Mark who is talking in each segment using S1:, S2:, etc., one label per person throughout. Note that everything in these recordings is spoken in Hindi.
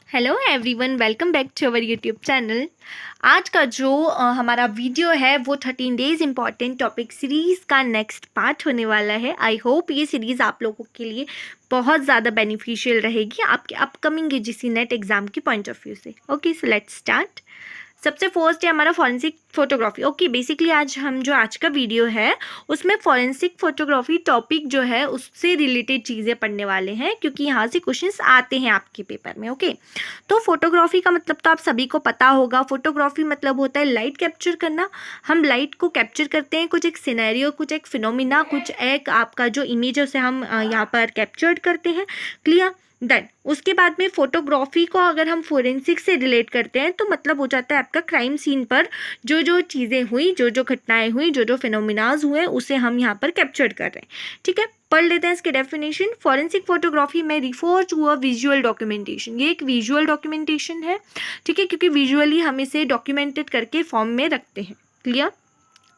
S1: Hello everyone, welcome back to our YouTube channel. आज का जो हमारा वीडियो है वो 13 डेज इम्पॉर्टेंट टॉपिक सीरीज़ का नेक्स्ट पार्ट होने वाला है। आई होप ये सीरीज़ आप लोगों के लिए बहुत ज़्यादा बेनिफिशियल रहेगी आपके अपकमिंग यूजीसी नेट एग्ज़ाम की पॉइंट ऑफ व्यू से। Okay, so let's start. सबसे फर्स्ट है हमारा फॉरेंसिक फोटोग्राफी। ओके, बेसिकली आज का वीडियो है उसमें फॉरेंसिक फोटोग्राफी टॉपिक जो है उससे रिलेटेड चीज़ें पढ़ने वाले हैं, क्योंकि यहाँ से क्वेश्चंस आते हैं आपके पेपर में। ओके, तो फोटोग्राफी का मतलब तो आप सभी को पता होगा। फोटोग्राफी मतलब होता है लाइट कैप्चर करना। हम लाइट को कैप्चर करते हैं, कुछ एक सिनेरियो, कुछ एक फिनोमिना, कुछ एक आपका जो इमेज है उसे हम यहाँ पर कैप्चर करते हैं। क्लियर? देन उसके बाद में फोटोग्राफी को अगर हम फोरेंसिक से रिलेट करते हैं तो मतलब हो जाता है आपका क्राइम सीन पर जो जो चीज़ें हुई, जो जो घटनाएं हुई, जो जो फिनोमिनाज हुए उसे हम यहाँ पर कैप्चर कर रहे हैं। ठीक है, पढ़ लेते हैं इसकी डेफिनेशन। फॉरेंसिक फोटोग्राफी में refer to a visual documentation. ये एक विजुअल डॉक्यूमेंटेशन है, ठीक है, क्योंकि विजुअली हम इसे डॉक्यूमेंटेड करके फॉर्म में रखते हैं। Clear?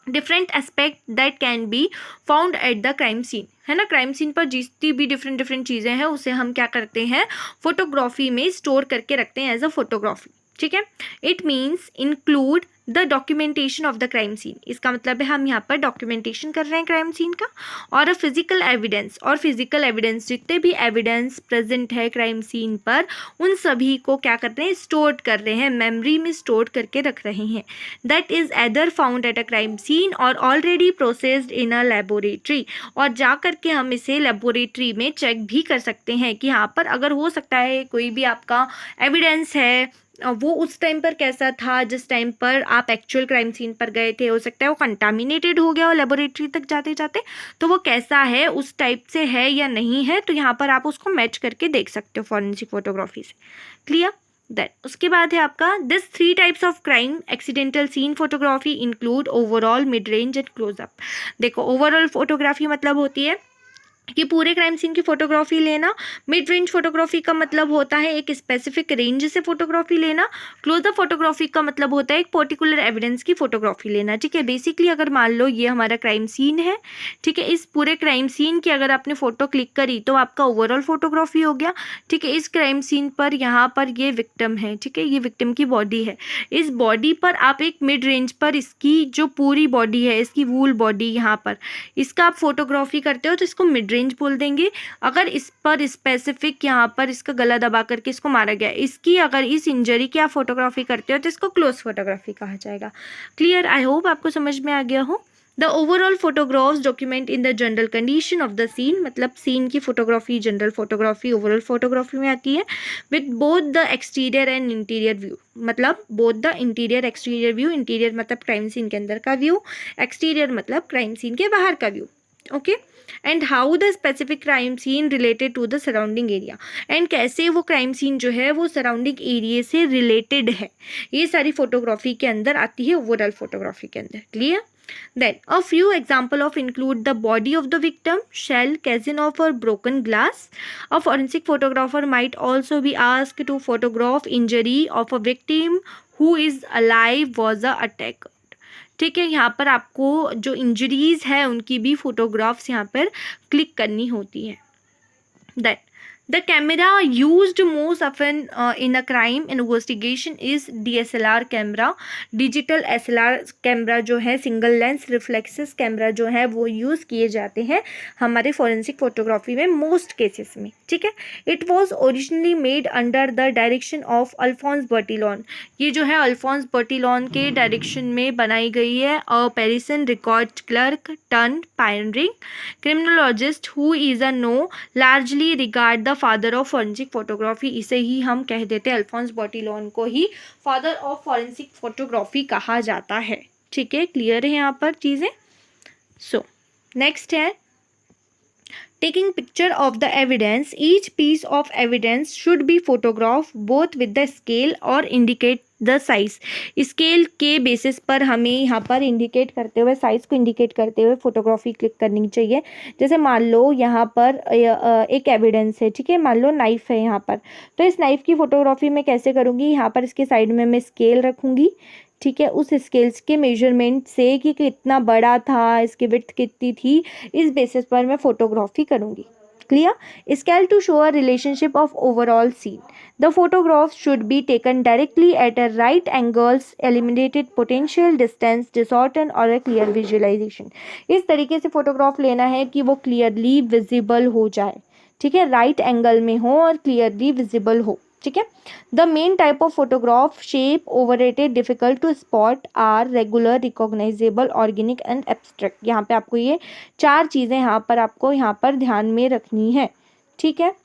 S1: Different aspect that can be found at the crime scene, है ना। क्राइम सीन पर जितनी भी डिफरेंट चीज़ें हैं उसे हम क्या करते हैं, फोटोग्राफी में स्टोर करके रखते हैं एज अ फोटोग्राफी। ठीक है, it means include the documentation of the crime scene. इसका मतलब है हम यहाँ पर डॉक्यूमेंटेशन कर रहे हैं क्राइम सीन का, और फिजिकल एविडेंस, और फिजिकल एविडेंस जितने भी एविडेंस प्रेजेंट है क्राइम सीन पर उन सभी को क्या कर रहे हैं, स्टोर कर रहे हैं, मेमोरी में स्टोर करके रख रहे हैं। That is either found at a crime scene और already processed in a laboratory, और जा करके हम इसे लेबोरेटरी में चेक भी कर सकते हैं कि यहाँ पर अगर हो सकता है कोई भी आपका एविडेंस है वो उस टाइम पर कैसा था जिस टाइम पर आप एक्चुअल क्राइम सीन पर गए थे, हो सकता है वो कंटामिनेटेड हो गया हो लेबोरेटरी तक जाते जाते, तो वो कैसा है, उस टाइप से है या नहीं है, तो यहाँ पर आप उसको मैच करके देख सकते हो फॉरेंसिक फोटोग्राफी से। क्लियर? देन उसके बाद है आपका this 3 types of crime accidental scene photography include overall, mid range and closeup. देखो, ओवरऑल फोटोग्राफी मतलब होती है कि पूरे क्राइम सीन की फोटोग्राफी लेना। मिड रेंज फोटोग्राफी का मतलब होता है एक स्पेसिफिक रेंज से फोटोग्राफी लेना। क्लोजअप फोटोग्राफी का मतलब होता है एक पर्टिकुलर एविडेंस की फोटोग्राफी लेना। ठीक है, बेसिकली अगर मान लो ये हमारा क्राइम सीन है, ठीक है, इस पूरे क्राइम सीन की अगर आपने फोटो क्लिक करी तो आपका ओवरऑल फोटोग्राफी हो गया। ठीक है, इस क्राइम सीन पर यहाँ पर ये विक्टिम है, ठीक है, ये विक्टिम की बॉडी है। इस बॉडी पर आप एक मिड रेंज पर इसकी जो पूरी बॉडी है, इसकी वूल बॉडी, यहाँ पर इसका आप फोटोग्राफी करते हो तो इसको मिड रेंज बोल देंगे। अगर इस पर स्पेसिफिक यहाँ पर इसका गला दबा करके इसको मारा गया, इसकी अगर इस इंजरी की आप फोटोग्राफी करते हो तो इसको क्लोज फोटोग्राफी कहा जाएगा। क्लियर? आई होप आपको समझ में आ गया हो। The overall photographs document in the general condition of the scene, मतलब सीन की photography general photography overall photography में आती है। With both the exterior and interior view, मतलब both the interior exterior view. Interior मतलब क्राइम सीन के अंदर का व्यू, एक्सटीरियर मतलब क्राइम सीन के बाहर का view. Okay, and how the specific crime scene related to the surrounding area, and कैसे वो क्राइम सीन जो है वो सराउंडिंग एरिया से रिलेटेड है, ये सारी फोटोग्राफी के अंदर आती है, ओवरऑल फोटोग्राफी के अंदर। Clear? Then a few example of include the body of the victim, shell, casing of or broken glass. A forensic photographer might also be asked to photograph injury of a victim who is alive was a attacker. ठीक है, यहाँ पर आपको जो इंजरीज है उनकी भी फोटोग्राफ्स यहाँ पर क्लिक करनी होती है। That the camera used most often in a crime investigation is DSLR camera. Digital SLR camera जो है, सिंगल लेंस रिफ्लेक्सेस कैमरा जो है वो यूज़ किए जाते हैं हमारे फॉरेंसिक फोटोग्राफी में मोस्ट केसेस में। ठीक है, it was originally made under the direction of Alphonse Bertillon. ये जो है अल्फोंस बर्टिलॉन के डायरेक्शन में बनाई गई है। A Parisian record clerk turn pioneering criminologist who is a no largely regard the father of forensic photography. इसे ही हम कह देते हैं, अल्फोंस बर्टिलॉन को ही फादर ऑफ फॉरेंसिक फोटोग्राफी कहा जाता है। ठीक है, क्लियर है यहाँ पर चीज़ें। सो नेक्स्ट है taking picture of the evidence. Each piece of evidence should be photographed both with the scale और indicate द साइज। स्केल के बेसिस पर हमें यहाँ पर इंडिकेट करते हुए, साइज को इंडिकेट करते हुए फोटोग्राफी क्लिक करनी चाहिए। जैसे मान लो यहाँ पर एक एविडेंस है, ठीक है, मान लो नाइफ है यहाँ पर, तो इस नाइफ की फोटोग्राफी मैं कैसे करूँगी, यहाँ पर इसके साइड में मैं स्केल रखूँगी। ठीक है, उस स्केल्स के मेजरमेंट से कि कितना बड़ा था, इसकी विड्थ कितनी थी, इस बेसिस पर मैं फोटोग्राफी करूँगी। Clear? Scale to show a relationship of overall scene. The photograph should be taken directly at a right angles, eliminated potential distance, distortion और a clear visualization. इस तरीके से फोटोग्राफ लेना है कि वो क्लियरली विजिबल हो जाए, ठीक है, राइट एंगल में हो और क्लियरली विजिबल हो, ठीक है. The main type of photograph shape overrated difficult to spot are regular recognisable organic and abstract. यहाँ पे आपको ये 4 चीज़ें यहाँ पर ध्यान में रखनी है, ठीक है.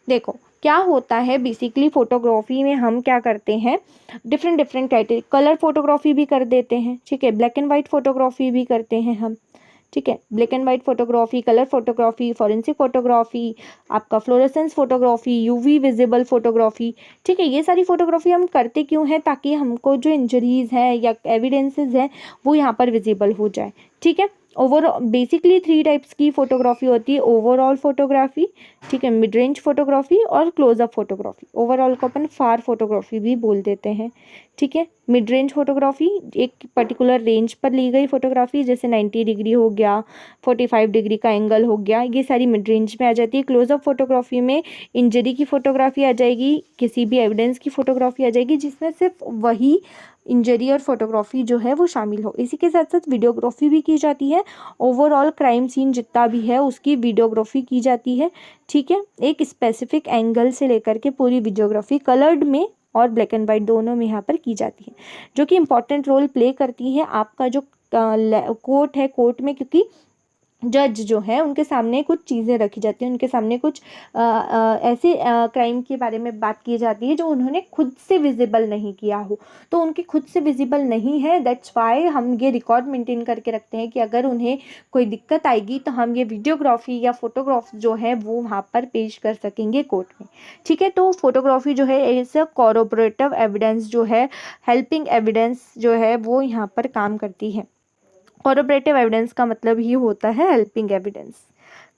S1: देखो क्या होता है बेसिकली फोटोग्राफी में हम क्या करते हैं, डिफरेंट कैटेगरी, कलर फोटोग्राफी भी कर देते हैं, ठीक है, ब्लैक एंड वाइट फोटोग्राफी भी करते हैं हम, ठीक है, black and white photography, colour photography, forensic photography, आपका fluorescence photography, UV visible photography, ठीक है. ये सारी फोटोग्राफी हम करते क्यों हैं, ताकि हमको जो इंजरीज हैं या एविडेंसेस हैं वो यहाँ पर विजिबल हो जाए, ठीक है. ओवरऑल बेसिकली 3 टाइप्स की फोटोग्राफी होती है, ओवरऑल फोटोग्राफी, ठीक है, मिड रेंज फोटोग्राफी और क्लोजअप फोटोग्राफी. ओवरऑल को अपन फार फोटोग्राफी भी बोल देते हैं, ठीक है. मिड रेंज फोटोग्राफी एक पर्टिकुलर रेंज पर ली गई फोटोग्राफी, जैसे 90 डिग्री हो गया, 45 डिग्री का एंगल हो गया, ये सारी मिड रेंज में आ जाती है. क्लोजअप फोटोग्राफी में इंजरी की फोटोग्राफी आ जाएगी, किसी भी एविडेंस की फोटोग्राफी आ जाएगी जिसमें सिर्फ वही इंजरी और फोटोग्राफी जो है वो शामिल हो. इसी के साथ साथ वीडियोग्राफी भी की जाती है, ओवरऑल क्राइम सीन जितना भी है उसकी वीडियोग्राफी की जाती है, ठीक है. एक स्पेसिफिक एंगल से लेकर के पूरी वीडियोग्राफी कलर्ड में और ब्लैक एंड वाइट दोनों में यहाँ पर की जाती है, जो कि इम्पॉर्टेंट रोल प्ले करती है आपका जो कोर्ट है, कोर्ट में, क्योंकि जज जो है उनके सामने कुछ चीज़ें रखी जाती हैं, उनके सामने कुछ ऐसे क्राइम के बारे में बात की जाती है जो उन्होंने खुद से विजिबल नहीं किया हो, तो उनके खुद से विजिबल नहीं है, दैट्स वाई हम ये रिकॉर्ड मेंटेन करके रखते हैं कि अगर उन्हें कोई दिक्कत आएगी तो हम ये वीडियोग्राफी या फोटोग्राफ जो है वो वहाँ पर पेश कर सकेंगे कोर्ट में, ठीक है. तो फोटोग्राफी जो है इज अ कॉरोबोरेटिव एविडेंस जो है, हेल्पिंग एविडेंस जो है वो यहाँ पर काम करती है. कॉरोबोरेटिव एविडेंस का मतलब ही होता है helping evidence.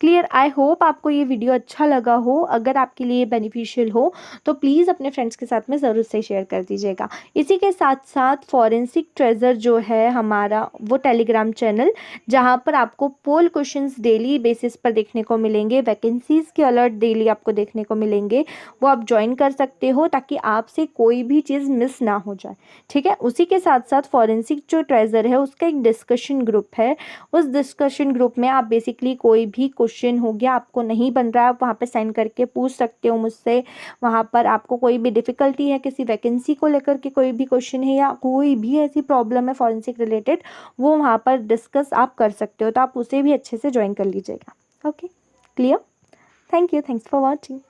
S1: Clear? I hope आपको ये वीडियो अच्छा लगा हो. अगर आपके लिए बेनिफिशियल हो तो प्लीज़ अपने फ्रेंड्स के साथ में ज़रूर से शेयर कर दीजिएगा. इसी के साथ साथ फॉरेंसिक ट्रेजर जो है हमारा वो टेलीग्राम चैनल, जहाँ पर आपको पोल क्वेश्चंस डेली बेसिस पर देखने को मिलेंगे, वैकेंसीज़ के अलर्ट डेली आपको देखने को मिलेंगे, वो आप ज्वाइन कर सकते हो ताकि आपसे कोई भी चीज़ मिस ना हो जाए, ठीक है. उसी के साथ साथ फॉरेंसिक जो ट्रेजर है उसका एक डिस्कशन ग्रुप है. उस डिस्कशन ग्रुप में आप बेसिकली कोई भी क्वेश्चन हो गया आपको नहीं बन रहा है, आप वहाँ पे साइन करके पूछ सकते हो मुझसे. वहाँ पर आपको कोई भी डिफ़िकल्टी है, किसी वैकेंसी को लेकर के कोई भी क्वेश्चन है या कोई भी ऐसी प्रॉब्लम है फॉरेंसिक रिलेटेड, वो वहाँ पर डिस्कस आप कर सकते हो, तो आप उसे भी अच्छे से ज्वाइन कर लीजिएगा. Okay, clear? Thank you, thanks for watching.